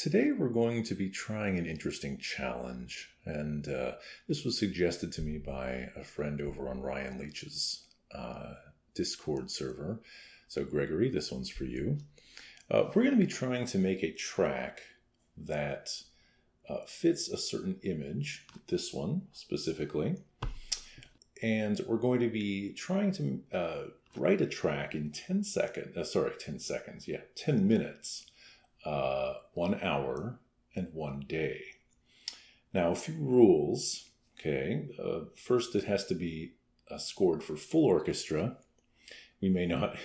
today we're going to be trying an interesting challenge, and this was suggested to me by a friend over on Ryan Leach's Discord server. So Gregory, this one's for you. We're going to be trying to make a track that fits a certain image, this one specifically, and we're going to be trying to write a track in 10 minutes. 1 hour and 1 day. Now, a few rules. Okay, first it has to be scored for full orchestra. We may not,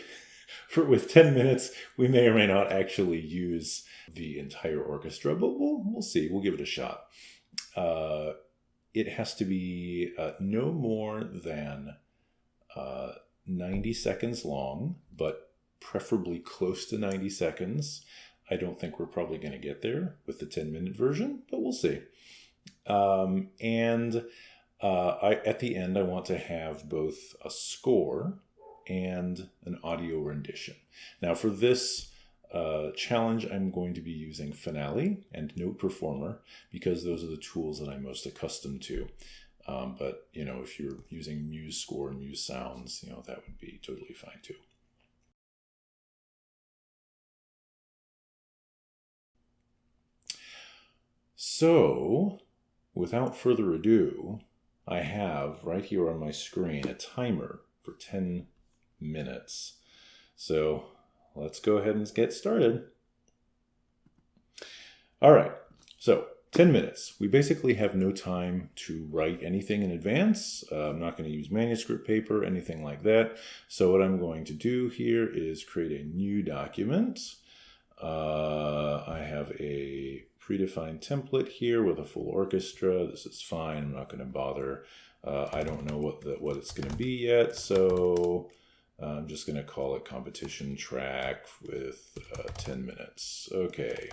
with 10 minutes, we may or may not actually use the entire orchestra, but we'll see. We'll give it a shot. It has to be no more than 90 seconds long, but preferably close to 90 seconds. I don't think we're probably going to get there with the 10-minute version, but we'll see. At the end, I want to have both a score and an audio rendition. Now, for this challenge, I'm going to be using Finale and Note Performer because those are the tools that I'm most accustomed to. But, if you're using Muse Score and Muse Sounds, that would be totally fine too. So, without further ado, I have right here on my screen a timer for 10 minutes. So, let's go ahead and get started. All right, so 10 minutes. We basically have no time to write anything in advance. I'm not going to use manuscript paper, anything like that. So what I'm going to do here is create a new document. I have a predefined template here with a full orchestra. This is fine. I'm not going to bother. I don't know what it's going to be yet, so I'm just going to call it competition track with 10 minutes. Okay,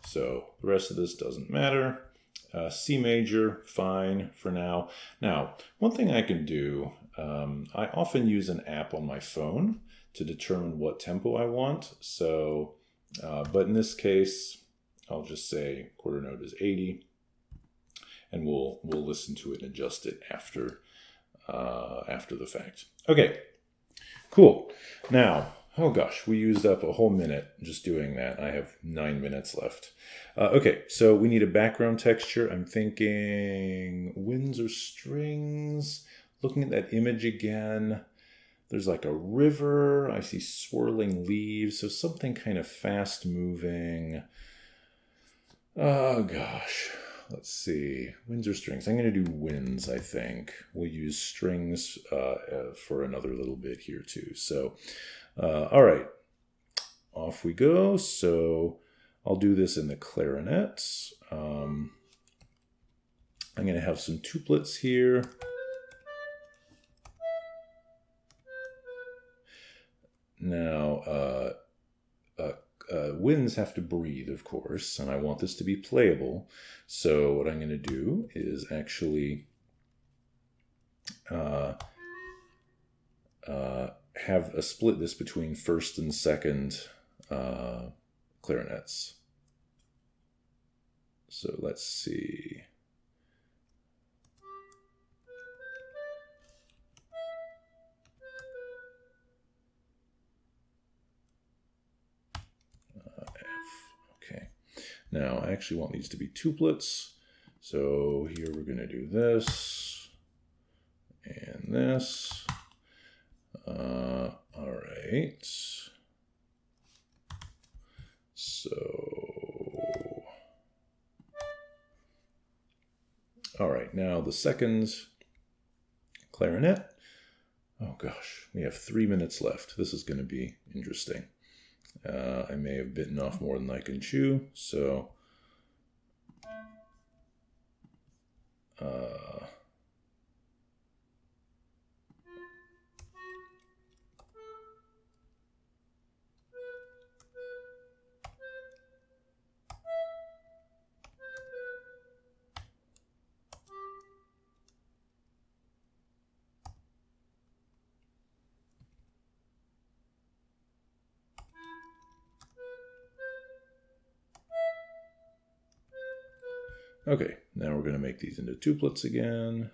so the rest of this doesn't matter. C major, fine for now. Now, one thing I can do, I often use an app on my phone to determine what tempo I want. So, but in this case, I'll just say quarter note is 80, and we'll listen to it and adjust it after the fact. Okay, cool. Now, oh gosh, we used up a whole minute just doing that. I have 9 minutes left. Okay, so we need a background texture. I'm thinking winds or strings. Looking at that image again, there's like a river. I see swirling leaves, so something kind of fast moving. Oh gosh, let's see. Winds or strings? I'm going to do winds, I think. We'll use strings for another little bit here too. So, all right, off we go. So I'll do this in the clarinet. I'm going to have some tuplets here. Now, winds have to breathe, of course, and I want this to be playable. So what I'm going to do is actually split this between first and second clarinets. So let's see. Now, I actually want these to be tuplets. So here we're going to do this and this. All right. So, all right, now the second clarinet. Oh gosh, we have 3 minutes left. This is going to be interesting. I may have bitten off more than I can chew, so Okay, now we're going to make these into duplets again.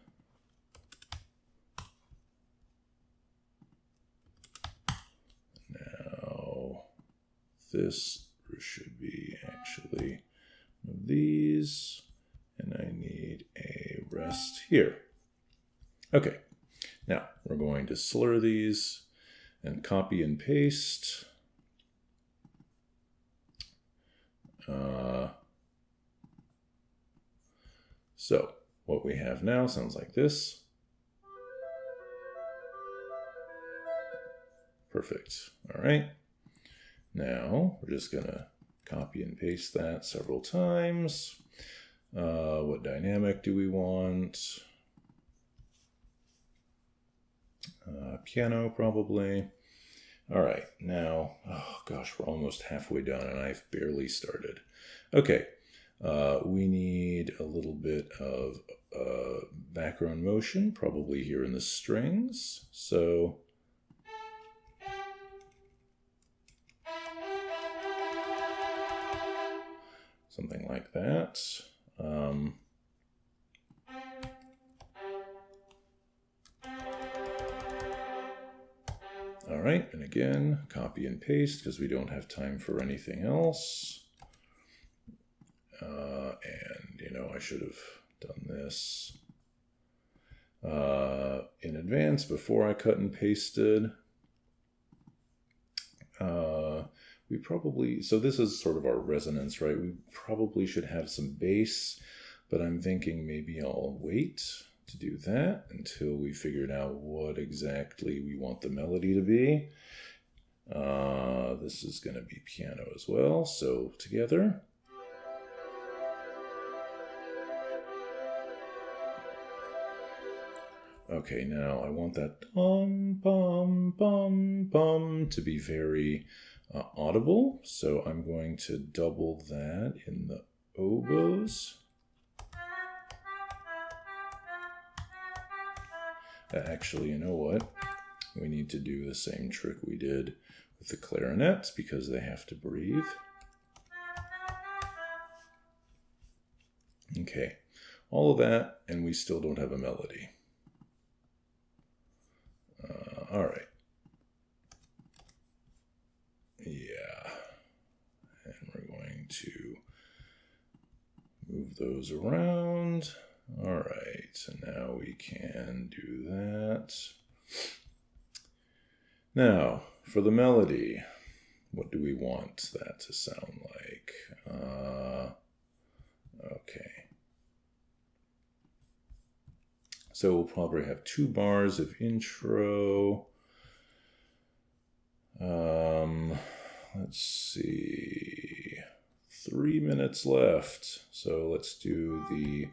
Now, this should be actually one of these, and I need a rest here. Okay, now we're going to slur these and copy and paste. So what we have now sounds like this. Perfect. All right. Now we're just going to copy and paste that several times. What dynamic do we want? Piano, probably. All right. Now, oh gosh, we're almost halfway done and I've barely started. Okay. We need a little bit of background motion, probably here in the strings. So something like that. All right, and again, copy and paste because we don't have time for anything else. And, you know, I should have done this in advance before I cut and pasted. We probably, so this is sort of our resonance, right? We probably should have some bass, but I'm thinking maybe I'll wait to do that until we figured out what exactly we want the melody to be. This is going to be piano as well, so together. Okay, now I want that bum, bum, bum, bum to be very audible. So I'm going to double that in the oboes. Actually, you know what? We need to do the same trick we did with the clarinets because they have to breathe. Okay, all of that, and we still don't have a melody. All right. Yeah. And we're going to move those around. All right. So now we can do that. Now, for the melody, what do we want that to sound like? Okay. So we'll probably have 2 bars of intro. Let's see, 3 minutes left. So let's do the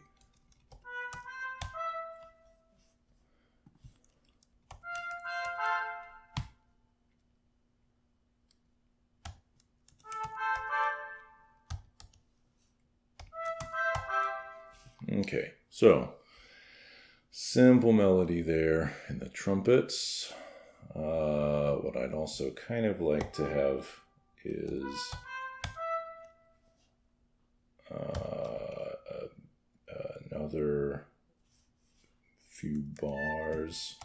okay, so simple melody there in the trumpets. What I'd also kind of like to have is another few bars.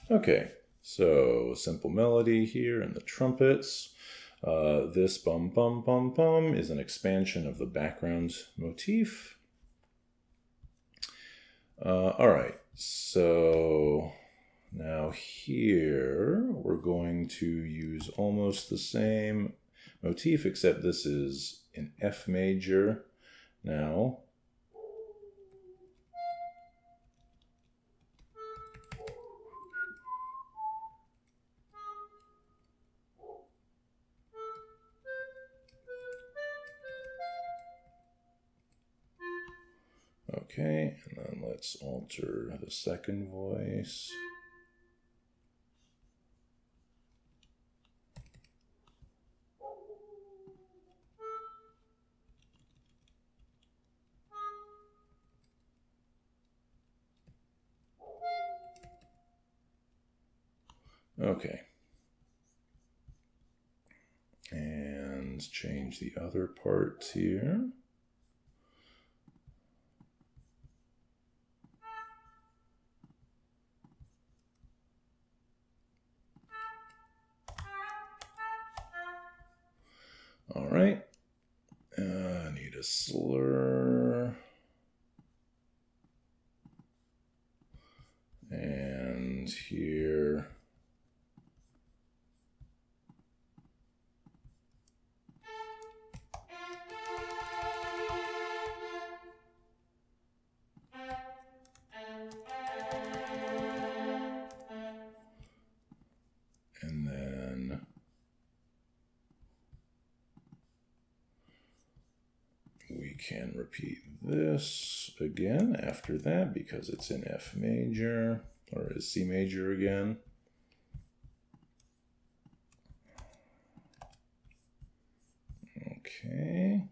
Okay, so simple melody here in the trumpets. This bum bum bum bum is an expansion of the background motif. All right, so now here we're going to use almost the same motif, except this is in F major now. Okay, and then let's alter the second voice. Okay. And change the other parts here. All right. I need a slur. And here. And then we can repeat this again after that because it's in F major, or is C major again. Okay.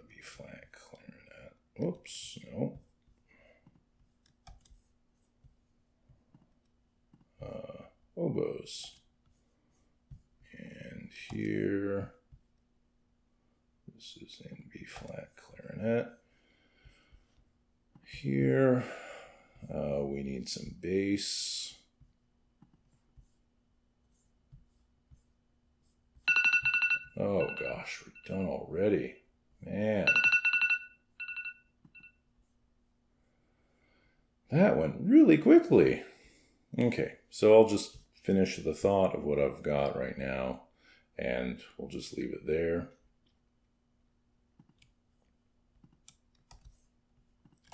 B flat clarinet. Whoops, no. Oboes. And here, this is in B flat clarinet. Here, we need some bass. Oh gosh, we're done already. Man. That went really quickly. Okay, so I'll just finish the thought of what I've got right now, and we'll just leave it there.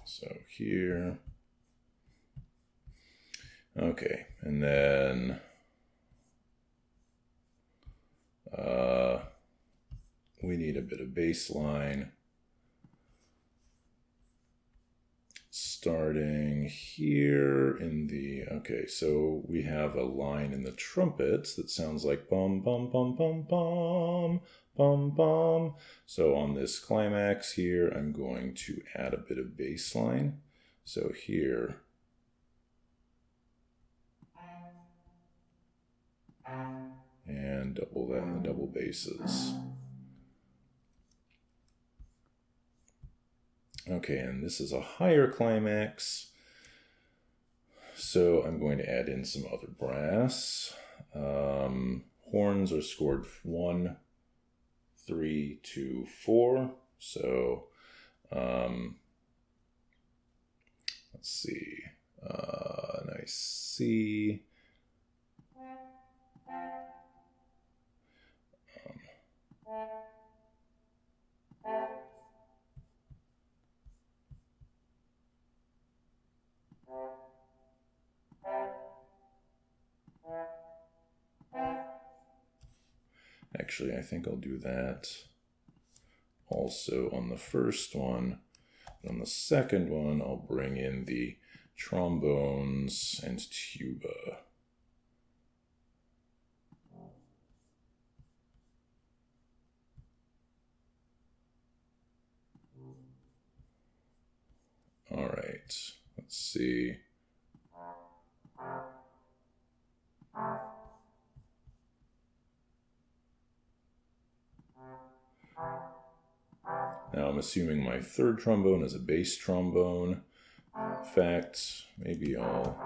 So here. Okay, and then we need a bit of bass line. Starting here in the, okay, so we have a line in the trumpets that sounds like bum, bum, bum, bum, bum, bum, bum. So on this climax here, I'm going to add a bit of bass line. So here, and double that in the double basses. Okay, and this is a higher climax. So I'm going to add in some other brass. Horns are scored 1, 3, 2, 4. So let's see. Nice C. Actually, I think I'll do that also on the first one. On the second one, I'll bring in the trombones and tuba. All right, let's see. Now I'm assuming my third trombone is a bass trombone. In fact, maybe I'll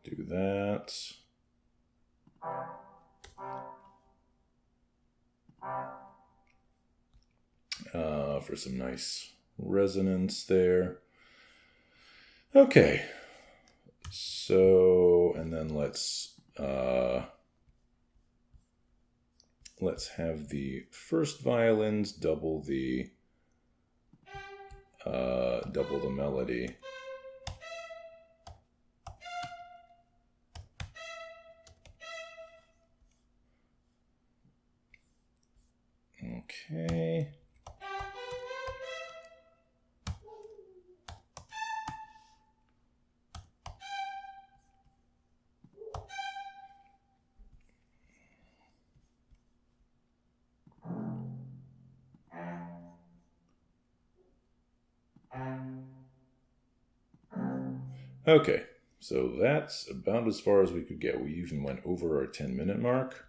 do that. For some nice resonance there. Okay. So, and then let's have the first violins double the melody. Okay. Okay, so that's about as far as we could get. We even went over our 10-minute mark.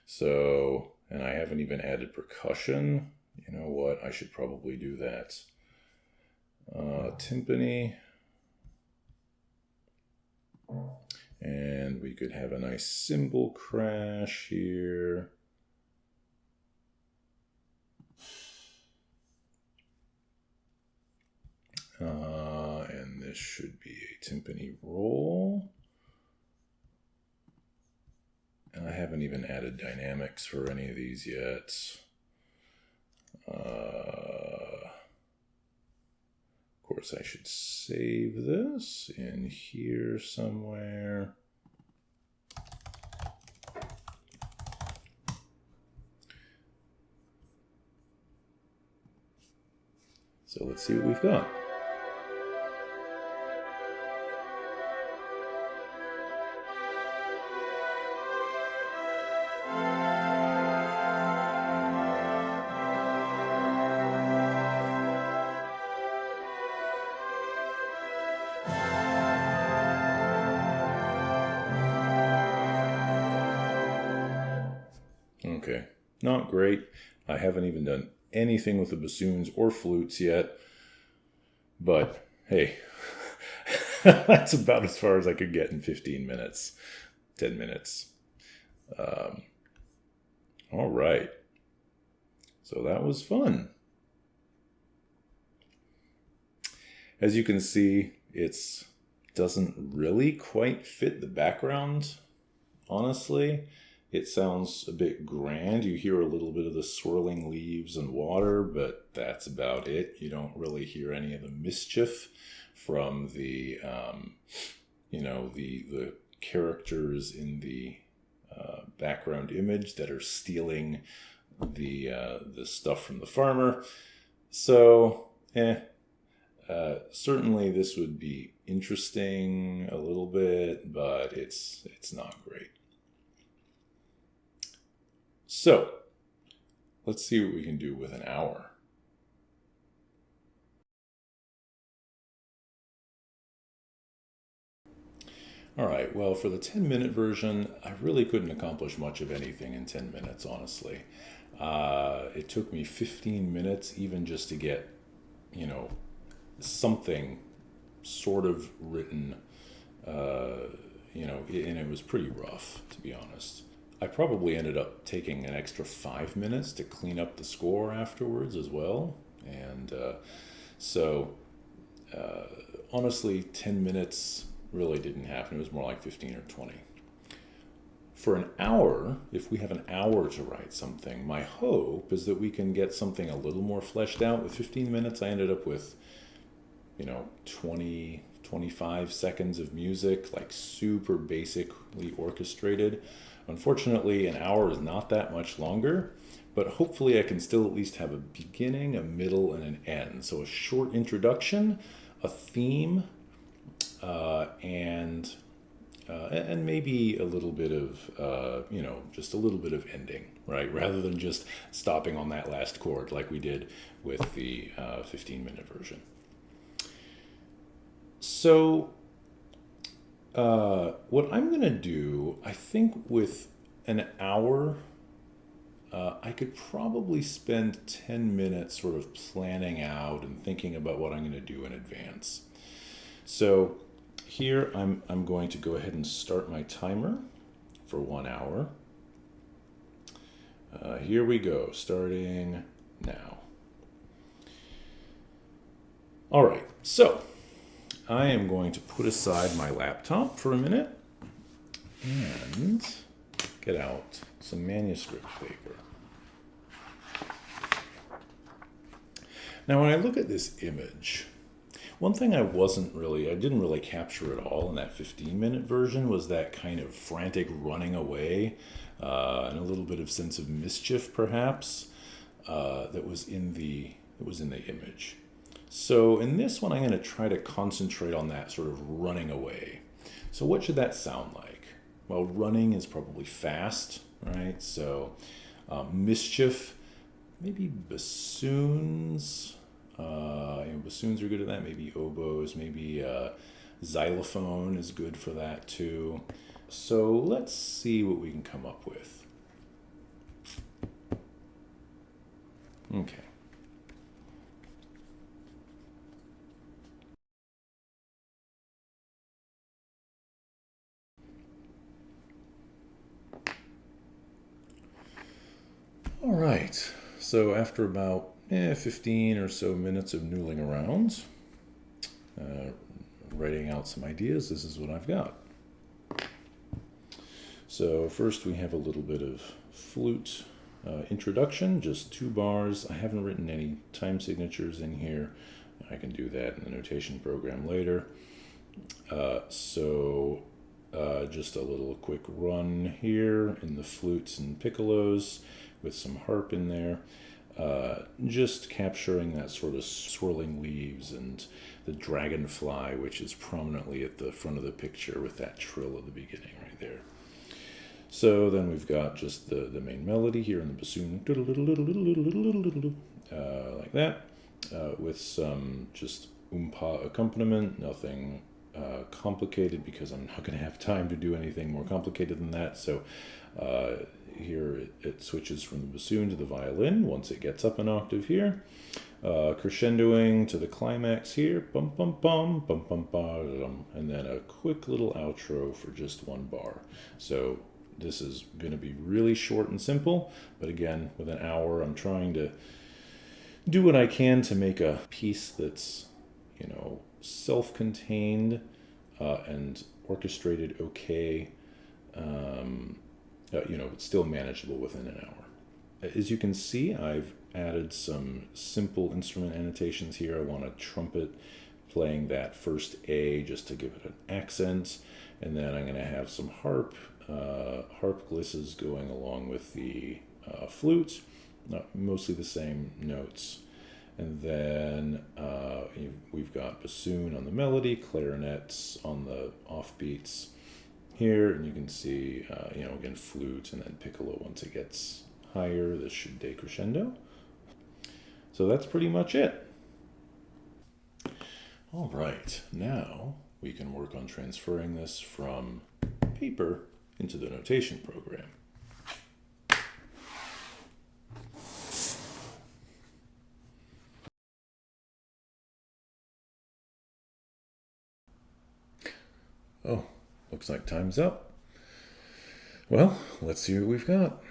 So, and I haven't even added percussion. You know what? I should probably do that. Timpani. And we could have a nice cymbal crash here. And this should be a timpani roll. And I haven't even added dynamics for any of these yet. Of course, I should save this in here somewhere. So let's see what we've got. Okay, not great. I haven't even done anything with the bassoons or flutes yet. But hey, that's about as far as I could get in 15 minutes, 10 minutes. All right. So that was fun. As you can see, it doesn't really quite fit the background, honestly. It sounds a bit grand. You hear a little bit of the swirling leaves and water, but that's about it. You don't really hear any of the mischief from the, the characters in the background image that are stealing the stuff from the farmer. So, certainly this would be interesting a little bit, but it's not great. So, let's see what we can do with an hour. All right, well, for the 10-minute version, I really couldn't accomplish much of anything in 10 minutes, honestly. It took me 15 minutes even just to get, something sort of written, and it was pretty rough, to be honest. I probably ended up taking an extra 5 minutes to clean up the score afterwards as well. And honestly, 10 minutes really didn't happen. It was more like 15 or 20. For an hour, if we have an hour to write something, my hope is that we can get something a little more fleshed out. With 15 minutes, I ended up with, 20, 25 seconds of music, like super basically orchestrated. Unfortunately, an hour is not that much longer, but hopefully I can still at least have a beginning, a middle, and an end. So a short introduction, a theme, and maybe a little bit of, just a little bit of ending, right? Rather than just stopping on that last chord like we did with the 15-minute version. So what I'm going to do, I think with an hour, I could probably spend 10 minutes sort of planning out and thinking about what I'm going to do in advance. So here I'm going to go ahead and start my timer for 1 hour. Here we go, starting now. All right, so I am going to put aside my laptop for a minute and get out some manuscript paper. Now, when I look at this image, one thing I didn't really capture at all in that 15-minute version was that kind of frantic running away and a little bit of sense of mischief, perhaps, that was in the image. So in this one, I'm going to try to concentrate on that sort of running away. So what should that sound like? Well, running is probably fast, right? So mischief, maybe bassoons. Bassoons are good at that. Maybe oboes, maybe Xylophone is good for that too. So let's see what we can come up with. Okay. All right. So after about 15 or so minutes of noodling around, writing out some ideas, this is what I've got. So first we have a little bit of flute introduction, just 2 bars. I haven't written any time signatures in here. I can do that in the notation program later. Just a little quick run here in the flutes and piccolos with some harp in there. Just capturing that sort of swirling leaves and the dragonfly, which is prominently at the front of the picture with that trill at the beginning right there. So then we've got just the main melody here in the bassoon, like that, with some just oompa accompaniment, nothing complicated because I'm not going to have time to do anything more complicated than that. So here it switches from the bassoon to the violin once it gets up an octave here, crescendoing to the climax here, bum bum bum bum bum bum, and then a quick little outro for just 1 bar. So this is going to be really short and simple, but again, with an hour, I'm trying to do what I can to make a piece that's, self-contained and orchestrated okay, but still manageable within an hour. As you can see, I've added some simple instrument annotations here. I want a trumpet playing that first A just to give it an accent, and then I'm going to have some harp glisses going along with the flute, mostly the same notes. And then we've got bassoon on the melody, clarinets on the offbeats here, and you can see, again, flute and then piccolo once it gets higher. This should decrescendo. So that's pretty much it. All right, now we can work on transferring this from paper into the notation program. Oh, looks like time's up. Well, let's see what we've got.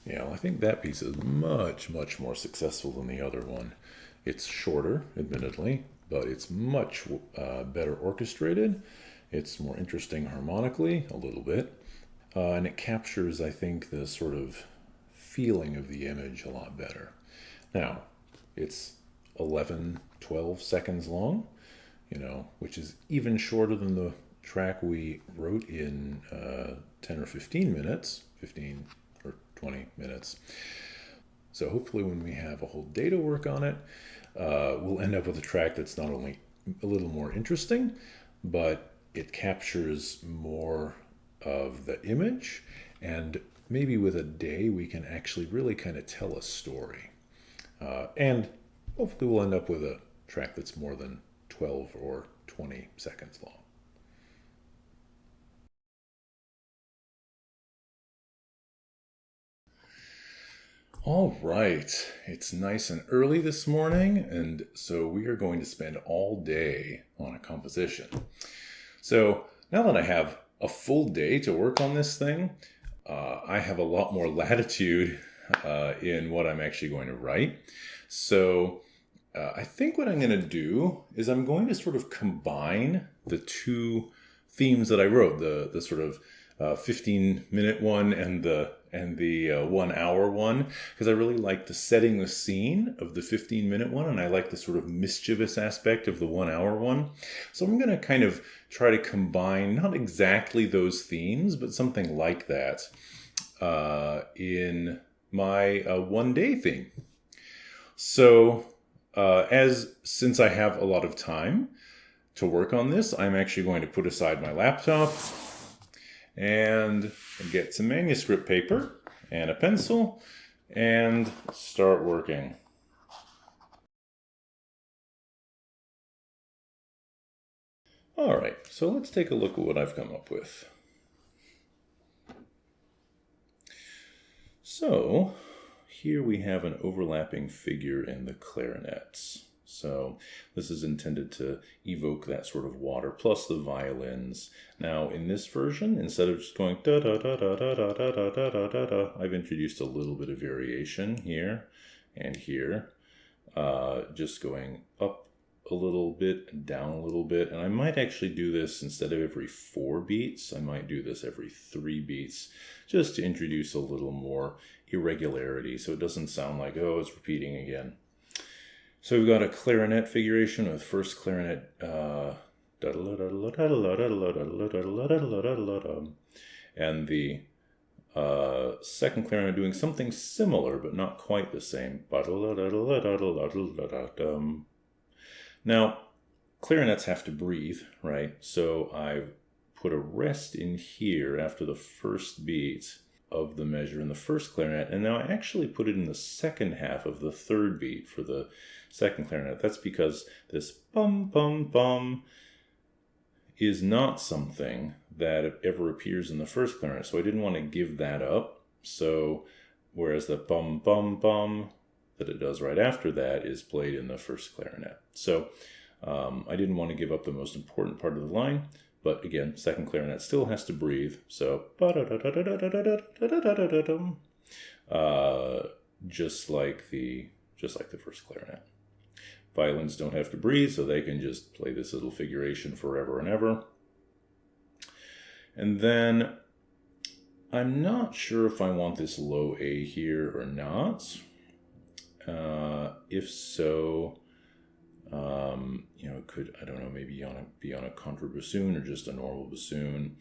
Yeah, well, I think that piece is much, much more successful than the other one. It's shorter, admittedly, but it's much better orchestrated. It's more interesting harmonically, a little bit. And it captures, I think, the sort of feeling of the image a lot better. Now, it's 11, 12 seconds long, which is even shorter than the track we wrote in 10 or 15 minutes, 15 or 20 minutes. So hopefully when we have a whole day to work on it, we'll end up with a track that's not only a little more interesting, but it captures more of the image, and maybe with a day we can actually really kind of tell a story. And hopefully we'll end up with a track that's more than 12 or 20 seconds long. All right, it's nice and early this morning, and so we are going to spend all day on a composition. So now that I have a full day to work on this thing, I have a lot more latitude in what I'm actually going to write. So I think what I'm going to do is I'm going to sort of combine the 2 themes that I wrote, the sort of 15-minute one and the 1 hour one, because I really like the setting the scene of the 15-minute one, and I like the sort of mischievous aspect of the 1 hour one. So I'm going to kind of try to combine not exactly those themes, but something like that in my 1 day theme. So since I have a lot of time, To work on this, I'm actually going to put aside my laptop and get some manuscript paper and a pencil and start working. All right, so let's take a look at what I've come up with. So here we have an overlapping figure in the clarinets. So this is intended to evoke that sort of water, plus the violins. Now in this version, instead of just going da da da da da da da da da da da, I've introduced a little bit of variation here and here, just going up a little bit and down a little bit. And I might actually do this instead of every 4 beats, I might do this every 3 beats, just to introduce a little more irregularity so it doesn't sound like, oh, it's repeating again. So we've got a clarinet figuration with first clarinet and the second clarinet doing something similar but not quite the same. Now, clarinets have to breathe, right? So I've put a rest in here after the first beat of the measure in the first clarinet, and now I actually put it in the second half of the third beat for the second clarinet. That's because this bum bum bum is not something that ever appears in the first clarinet, so I didn't want to give that up. So whereas the bum bum bum that it does right after that is played in the first clarinet. So I didn't want to give up the most important part of the line. But again, second clarinet still has to breathe. So just like the first clarinet. Violins don't have to breathe, so they can just play this little figuration forever and ever. And then I'm not sure if I want this low A here or not. If so, it could, I don't know, maybe be on a contrabassoon or just a normal bassoon.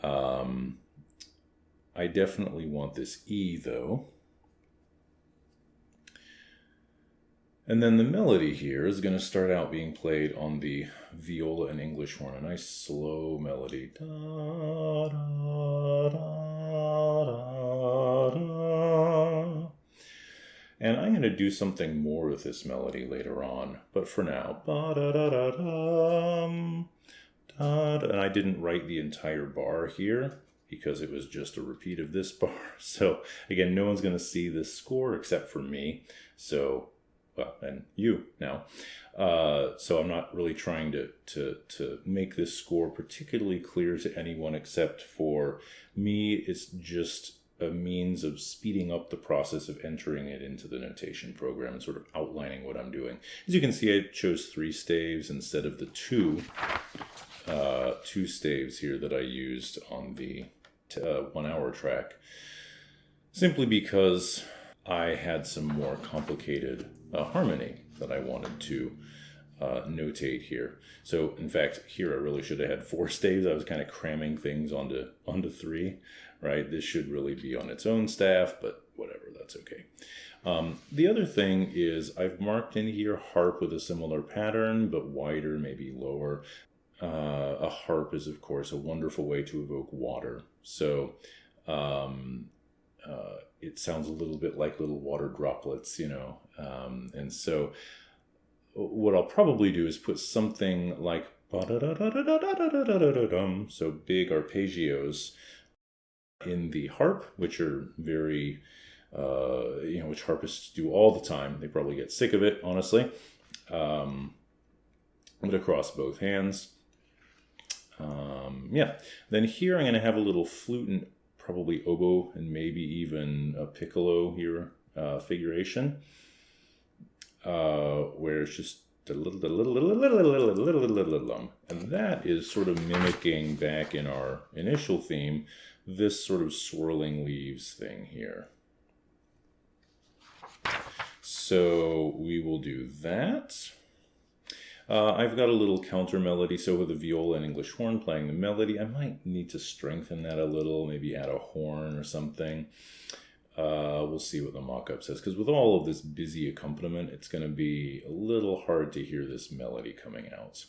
I definitely want this E though. And then the melody here is going to start out being played on the viola and English horn, a nice slow melody. Da, da, da, da, da. And I'm going to do something more with this melody later on, but for now, and I didn't write the entire bar here because it was just a repeat of this bar. So again, no one's going to see this score except for me. So, well, and you now. So I'm not really trying to make this score particularly clear to anyone except for me. It's just a means of speeding up the process of entering it into the notation program and sort of outlining what I'm doing. As you can see, I chose 3 staves instead of the two staves here that I used on the 1 hour track, simply because I had some more complicated harmony that I wanted to notate here. So in fact, here I really should have had 4 staves. I was kind of cramming things onto 3. Right, this should really be on its own staff, but whatever, that's okay. The other thing is I've marked in here harp with a similar pattern, but wider, maybe lower. A harp is, of course, a wonderful way to evoke water. So it sounds a little bit like little water droplets, and so what I'll probably do is put something like so big arpeggios in the harp, which are very, which harpists do all the time. They probably get sick of it, honestly. But across both hands. Then here I'm going to have a little flute and probably oboe and maybe even a piccolo here figuration, where it's just and that is sort of mimicking back in our initial theme this sort of swirling leaves thing here. So we will do that. I've got a little counter melody, so with a viola and English horn playing the melody, I might need to strengthen that a little, maybe add a horn or something. We'll see what the mock-up says, because with all of this busy accompaniment, it's going to be a little hard to hear this melody coming out.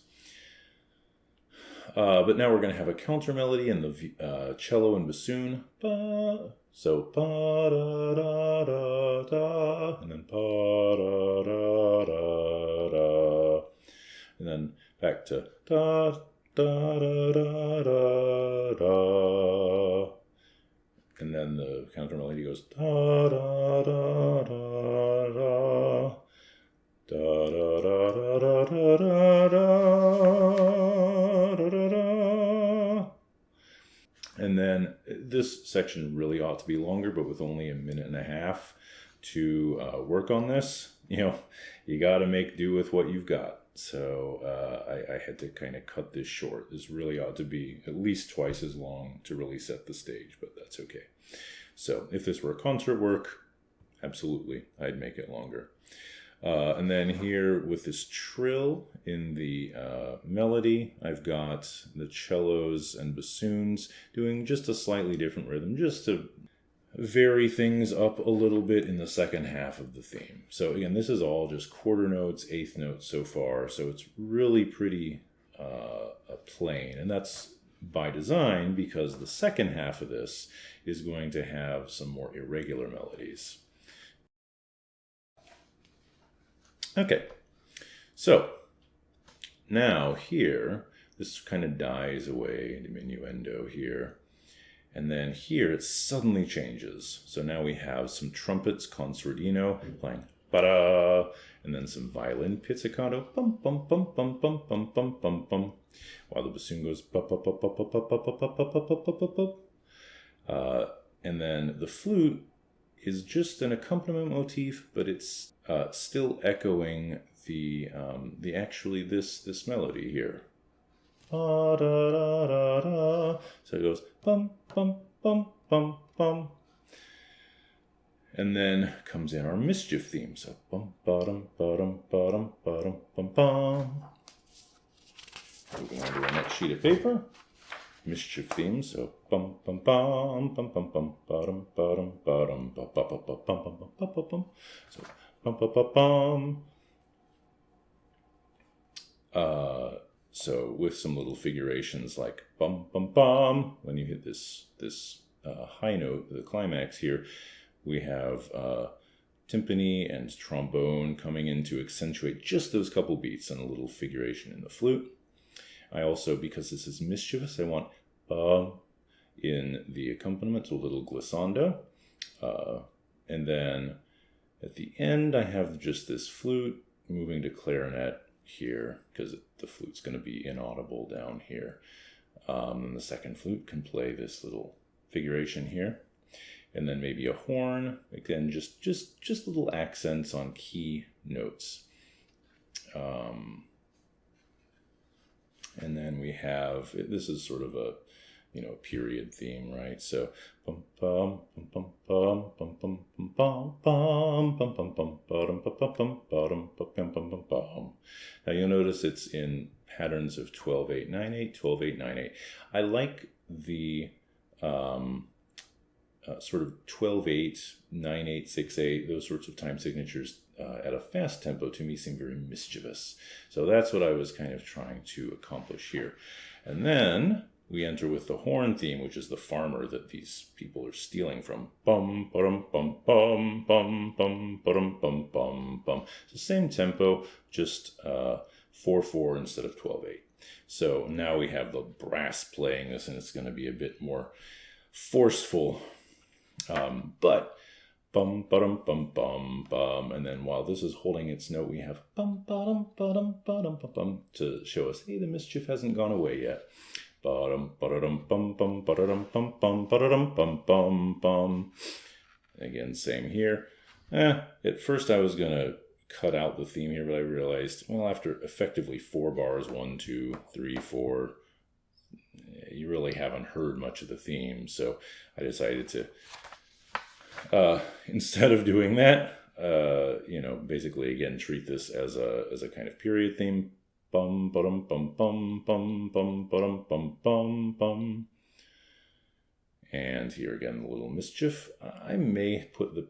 But now we're going to have a counter melody in the cello and bassoon. Ba. So ba da da da da, and then ba da da da da, and then back to da da da da da da, and then the counter melody goes da da da da da, da da da da da da da da da. And then this section really ought to be longer, but with only a minute and a half to work on this, you got to make do with what you've got. So I had to kind of cut this short. This really ought to be at least twice as long to really set the stage, but that's okay. So if this were concert work, absolutely, I'd make it longer. And then here with this trill in the melody, I've got the cellos and bassoons doing just a slightly different rhythm, just to vary things up a little bit in the second half of the theme. So again, this is all just quarter notes, eighth notes so far, so it's really pretty plain. And that's by design because the second half of this is going to have some more irregular melodies. Okay, so now here, this kind of dies away, diminuendo here, and then here it suddenly changes. So now we have some trumpets, concertino, playing ba-da, and then some violin pizzicato, bum bum bum bum bum bum bum bum bum, while the bassoon goes ba ba ba ba ba ba ba ba ba ba ba ba ba. And then the flute is just an accompaniment motif, but it's still echoing the actually this melody here. Da, da, da, da, da. So it goes bum bum bum bum bum, and then comes in our mischief theme. So bum bottom bottom bottom bottom bum bum. Moving on to our next sheet of paper. Mischief theme, so bum bum bum bum bum bum bottom bottom bottom bum bum bum bum bum bum bum bum. So bum bum bum bum. So with some little figurations like bum bum bum, when you hit this high note, the climax here, we have timpani and trombone coming in to accentuate just those couple beats and a little figuration in the flute. I also, because this is mischievous, I want in the accompaniment, so a little glissando. And then at the end, I have just this flute moving to clarinet here, because the flute's going to be inaudible down here. And the second flute can play this little figuration here. And then maybe a horn, again, just little accents on key notes. And then we have, this is sort of a, period theme, right? So bum bum bum bum bum bum bum bum bum bum bum bum bum bum bum bum. Now you'll notice it's in patterns of 12-8-9-8, 12-8-9-8. I like the sort of 12-8, 9-8, 6-8, those sorts of time signatures at a fast tempo to me seem very mischievous. So that's what I was kind of trying to accomplish here. And then we enter with the horn theme, which is the farmer that these people are stealing from. Bum, bum, bum, bum, bum, bum, bum, bum, bum, bum. It's the same tempo, just 4/4 instead of 12/8. So now we have the brass playing this, and it's going to be a bit more forceful. But bum, bum, bum, bum, bum, and then while this is holding its note, we have bum, bum, bum, bum, bum, bum, to show us, hey, the mischief hasn't gone away yet. Bum, bum, bum, bum, bum, bum, bum, bum, bum, bum. Again, same here. At first I was gonna cut out the theme here, but I realized, well, after effectively 4 bars, 1, 2, 3, 4, you really haven't heard much of the theme. So I decided to, instead of doing that, basically again treat this as a kind of period theme. Bum bum bum bum bum bum bum bum bum bum. And here again, the little mischief. I may put the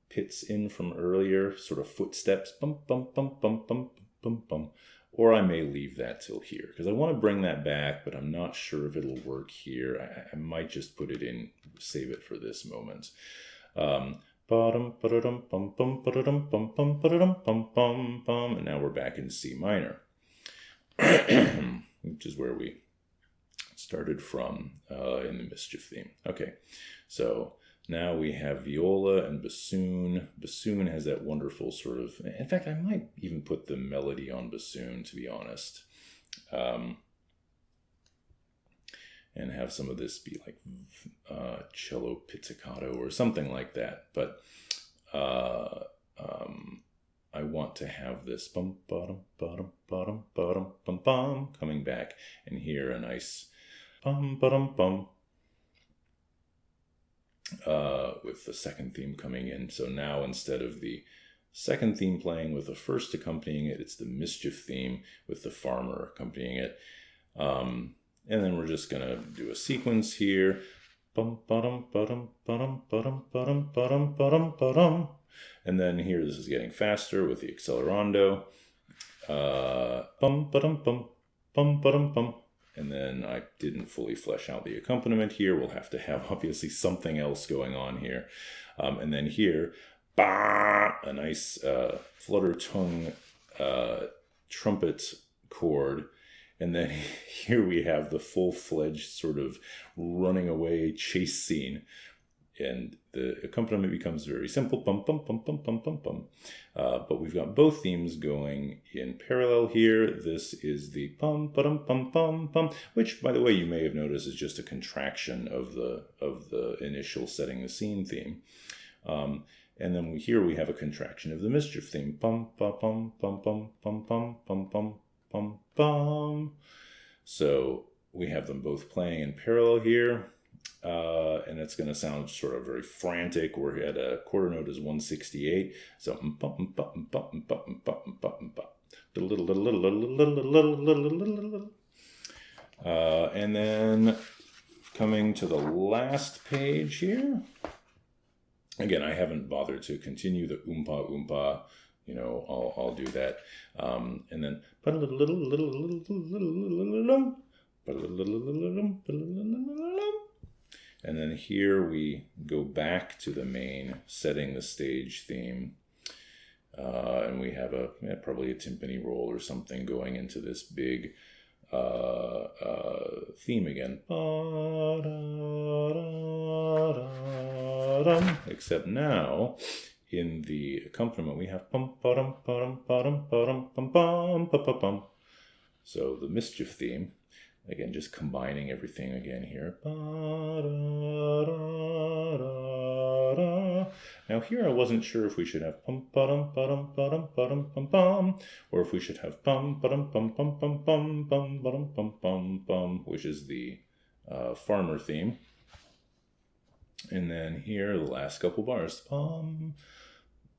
pits in from earlier, sort of footsteps. Bum bum bum bum bum bum bum. or I may leave that till here because I want to bring that back, but I'm not sure if it'll work here. I might just put it in, save it for this moment. And now we're back in C minor, which is where we started from in the mischief theme. Okay, so now we have viola and bassoon. Bassoon has that wonderful sort of, in fact, I might even put the melody on bassoon, to be honest. And have some of this be like cello pizzicato or something like that. But I want to have this bum bottom bottom bottom bottom bum bum coming back, and here a nice bum bottom bum with the second theme coming in. So now instead of the second theme playing with the first accompanying it, it's the mischief theme with the farmer accompanying it. And then we're just gonna do a sequence here. Bum bottom bottom bottom bottom bottom bottom bottom bottom. And then here this is getting faster with the accelerando. Bum bottom bum bum bottom bum. And then I didn't fully flesh out the accompaniment here. We'll have to have obviously something else going on here. And then here, bah, a nice flutter tongue trumpet chord. And then here we have the full-fledged sort of running away chase scene. And the accompaniment becomes very simple, bum, bum, bum, bum, bum, bum, bum. But we've got both themes going in parallel here. This is the bum, ba-dum, bum, bum, bum, which, by the way, you may have noticed is just a contraction of the initial setting the scene theme. And then here we have a contraction of the mischief theme. Bum, ba, bum, bum, bum, bum, bum, bum, bum, bum, bum. So we have them both playing in parallel here. And it's going to sound sort of very frantic. We're at a quarter note is 168. So and then coming to the last page here. Again, I haven't bothered to continue the oompa oompa. You know, I'll do that. And then and then here we go back to the main, setting the stage theme. And we have probably a timpani roll or something going into this big theme again. Except now, in the accompaniment, we have pum bum bum bum bum bum bum bum bum. So the mischief theme. Again, just combining everything again here. Now here I wasn't sure if we should have pum bum bum bum bum bum bum, or if we should have bum bum bum bum bum bum bum bum bum bum bum, which is the farmer theme. And then here the last couple bars, bum.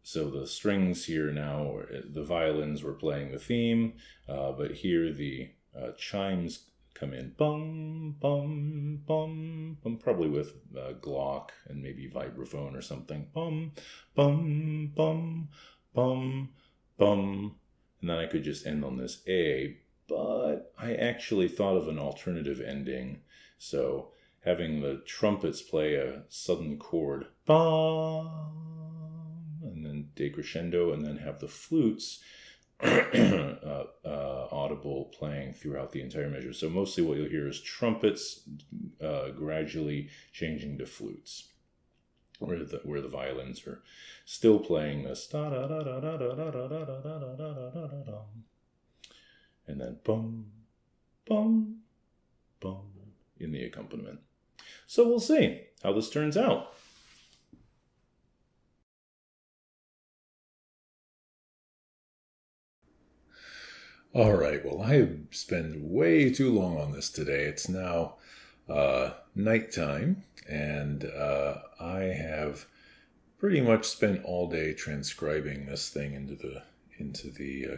So the strings here now, the violins were playing the theme, but here the chimes come in, bum, bum, bum, bum, probably with Glock and maybe vibraphone or something, bum, bum, bum, bum, bum, and then I could just end on this A, but I actually thought of an alternative ending, so having the trumpets play a sudden chord, bum, and then decrescendo, and then have the flutes audible playing throughout the entire measure. So mostly what you'll hear is trumpets gradually changing to flutes, where the violins are still playing this, and then bum, bum, bum in the accompaniment. So we'll see how this turns out. All right, well, I have spent way too long on this today. It's now nighttime, and I have pretty much spent all day transcribing this thing into the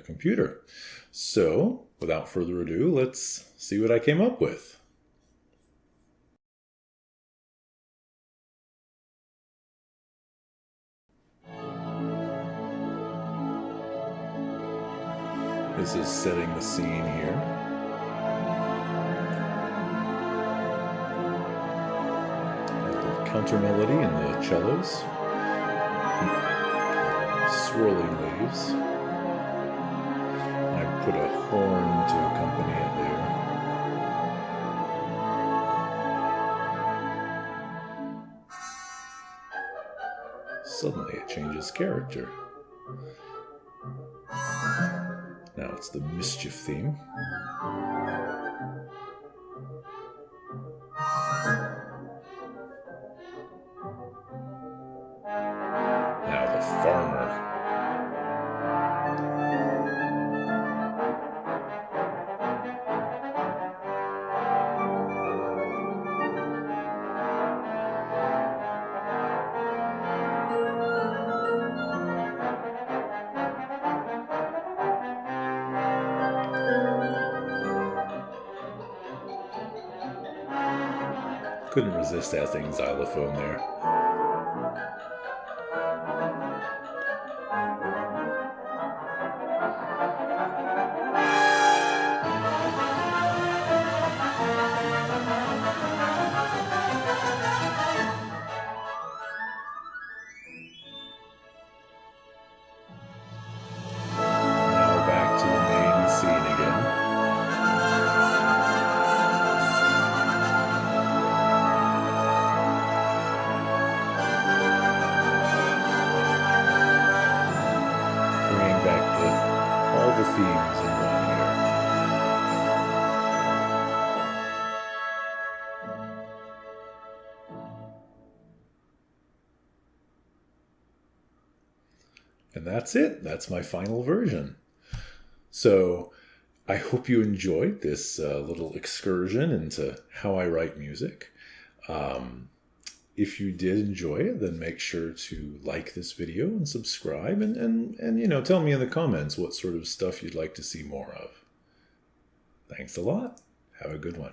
computer. So, without further ado, let's see what I came up with. This is setting the scene here. A little counter melody in the cellos. Swirling waves. I put a horn to accompany it there. Suddenly it changes character. Now it's the mischief theme. Now the farmer. Couldn't resist adding xylophone there. Now back to the main scene again. Bringing back all the themes in one here. And that's it. That's my final version. So I hope you enjoyed this little excursion into how I write music. If you did enjoy it, then make sure to like this video and subscribe and you know, tell me in the comments what sort of stuff you'd like to see more of. Thanks a lot. Have a good one.